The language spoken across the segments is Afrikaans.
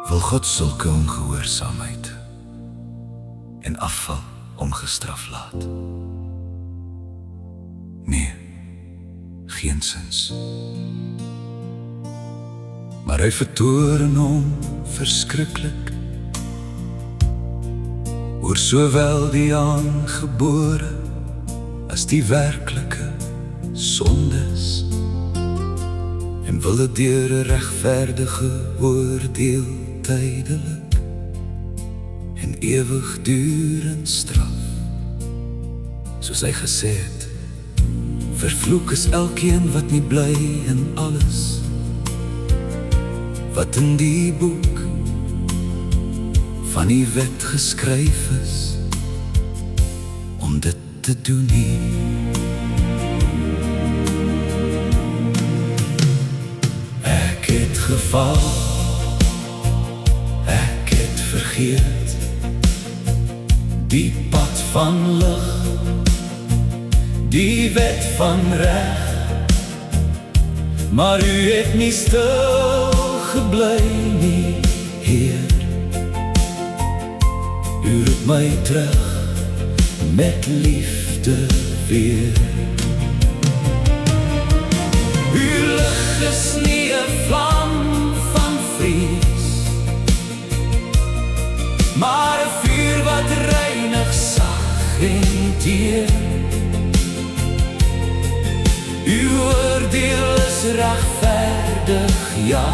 Wil God sulke ongehoorsaamheid en afval ongestraf laat? Nee, geensins. Maar hy vertoren hom verskriklik oor sowel die aangebore as die werklike sondes, en wil het deur 'n regverdige oordeel tydelik en ewigdurend straf. Soos hy gesê het, vervloek is elkeen wat nie bly in alles wat in die boek van die wet geskryf is, om dit te doen nie. Ek het geval, ek het vergeet die pad van lig, die wet van reg, maar u het nie stil gebly nie, Heer. U roep my terug met liefde weer. U lig is nie 'n vlam van vrees, maar 'n vuur wat reinig, sag en teer. Uw oordeel is regverdig, ja,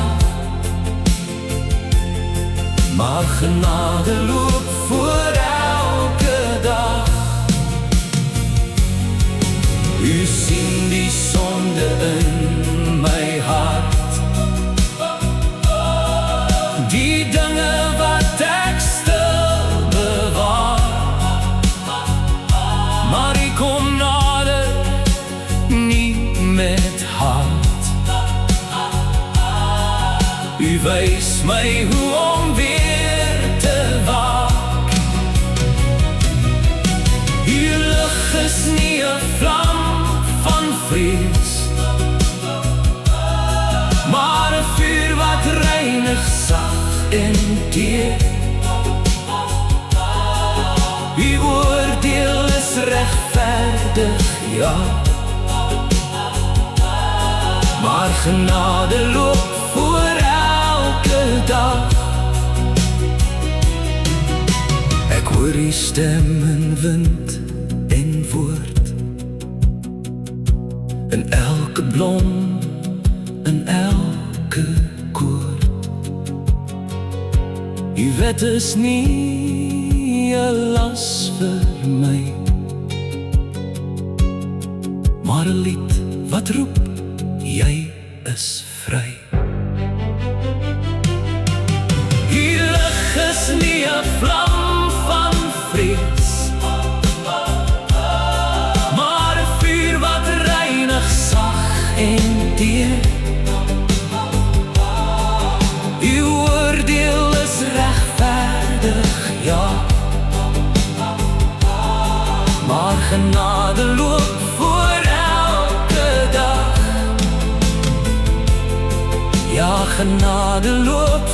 maar genade loop voor elke dag. U sien die sonde in my hart, die dinge wat ek stil bewaar, maar u kom nader, nie met haat. U wys my hoe om weer te waak. U lig is nie 'n vlam van vrees, maar 'n vuur wat reinig, sag en teer. U oordeel is regverdig, ja, maar genade loop voor elke dag. Ek hoor die stem in wind en woord, in elke blom, in elke koord. U wet is nie 'n las vir my, maar 'n lied wat roep, jy is vry. U lig is nie 'n vlam van vrees, maar 'n vuur wat reinig, sag en teer. Uw oordeel is regverdig, ja, maar genade loop voor elke dag. Ja, genade loop